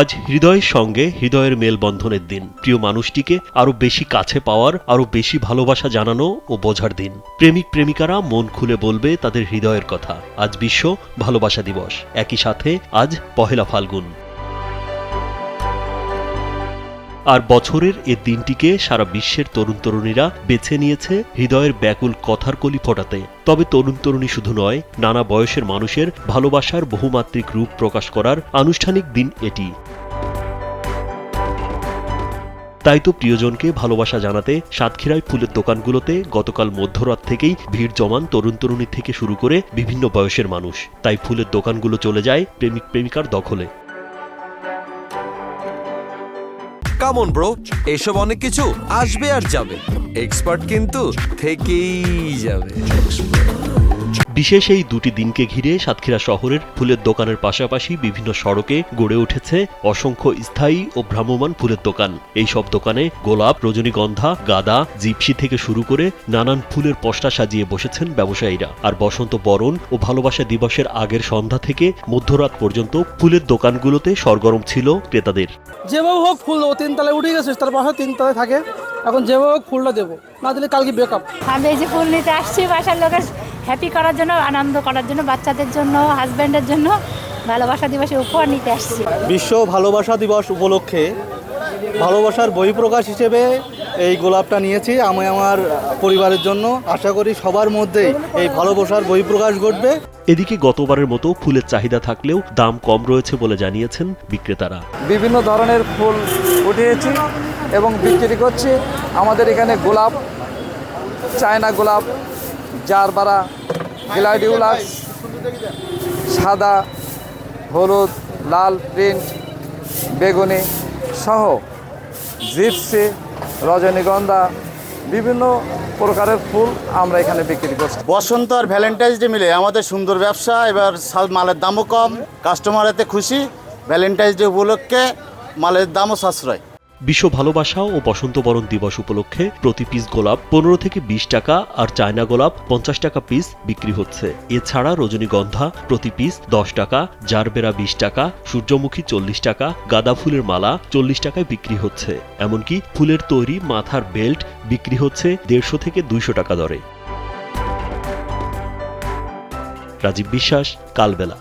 আজ হৃদয়ের সঙ্গে হৃদয়ের মেলবন্ধনের দিন। প্রিয় মানুষটিকে আরো বেশি কাছে পাওয়ার, আরো বেশি ভালোবাসা জানানো ও বোঝার দিন। প্রেমিক প্রেমিকারা মন খুলে বলবে তাদের হৃদয়ের কথা। আজ বিশ্ব ভালোবাসা দিবস, একই সাথে আজ পহেলা ফাল্গুন। আর বছরের এ দিনটিকে সারা বিশ্বের তরুণ তরুণীরা বেছে নিয়েছে হৃদয়ের ব্যাকুল কথার কলি ফোটাতে। তবে তরুণ তরুণী শুধু নয়, নানা বয়সের মানুষের ভালোবাসার বহুমাত্রিক রূপ প্রকাশ করার আনুষ্ঠানিক দিন এটি। তাই তো প্রিয়জনকে ভালোবাসা জানাতে সাতক্ষীরায় ফুলের দোকানগুলোতে গতকাল মধ্যরাত থেকেই ভিড় জমান তরুণ তরুণী থেকে শুরু করে বিভিন্ন বয়সের মানুষ। তাই ফুলের দোকানগুলো চলে যায় প্রেমিক প্রেমিকার দখলে। কামন ব্রো, এসব অনেক কিছু আসবে আর যাবে, এক্সপার্ট কিন্তু থেকেই যাবে। বিশেষ এই দুটি দিনকে ঘিরে সাতক্ষীরা শহরের ফুলের দোকানের পাশাপাশি বিভিন্ন সড়কে গড়ে উঠেছে অসংখ্য স্থায়ী ও ভ্রাম্যমাণ ফুলের দোকান। এই সব দোকানে গোলাপ, রজনীগন্ধা, গাঁদা, জিপসি থেকে শুরু করে নানান ফুলের পসরা সাজিয়ে বসেছেন ব্যবসায়ীরা। আর বসন্ত বরণ ও ভালোবাসা দিবসের আগের সন্ধ্যা থেকে মধ্যরাত পর্যন্ত ফুলের দোকানগুলোতে সরগরম ছিল ক্রেতাদের। যেভাবে হোক ফুল ও তিনতলায় উঠে গেছে, তার বাসা তিনতলায় থাকে, এখন যেভাবে হোক ফুলটা দেবো, না দিলে কালকে বেকআপ। আমি এই যে ফুল নিতে আসছি বাসার লোকের হ্যাপি করার জন্য, আনন্দ করার জন্য, বাচ্চাদের জন্য, হাজব্যান্ডের জন্য ভালোবাসা দিবসে উপহার নিতে আসছি। বিশ্ব ভালোবাসা দিবস উপলক্ষে ভালোবাসার বহিঃপ্রকাশ হিসেবে এই গোলাপটা নিয়েছি আমি আমার পরিবারের জন্য। আশা করি সবার মধ্যেই এই ভালোবাসার বহিঃপ্রকাশ ঘটবে। এদিকে গতবারের মতো ফুলের চাহিদা থাকলেও দাম কম রয়েছে বলে জানিয়েছেন বিক্রেতারা। বিভিন্ন ধরনের ফুল উঠিয়েছি এবং বিক্রি করছি। আমাদের এখানে গোলাপ, চায়না গোলাপ, জারবারা, গ্ল্যাডিওলাস, সাদা, হলুদ, লাল প্রিন্ট, বেগুনি সহ জিপসি, রজনীগন্ধা, বিভিন্ন প্রকারের ফুল আমরা এখানে বিক্রি করছি। বসন্ত আর ভ্যালেন্টাইন্স ডে মিলে আমাদের সুন্দর ব্যবসা। এবার মালের দামও কম, কাস্টমার এতে খুশি। ভ্যালেন্টাইন্স ডে উপলক্ষে মালের দামও সাশ্রয়। বিশ্ব ভালোবাসা ও বসন্ত বরণ দিবস উপলক্ষে প্রতি পিস গোলাপ 15 থেকে 20 টাকা আর চায়না গোলাপ 50 টাকা পিস বিক্রি হচ্ছে। এছাড়া রজনীগন্ধা প্রতি পিস 10 টাকা, জারবেরা 20 টাকা, সূর্যমুখী 40 টাকা, গাঁদা ফুলের মালা 40 টাকায় বিক্রি হচ্ছে। এমনকি ফুলের তৈরি মাথার বেল্ট বিক্রি হচ্ছে 150 থেকে 200 টাকা দরে। রাজীব বিশ্বাস, কালবেলা।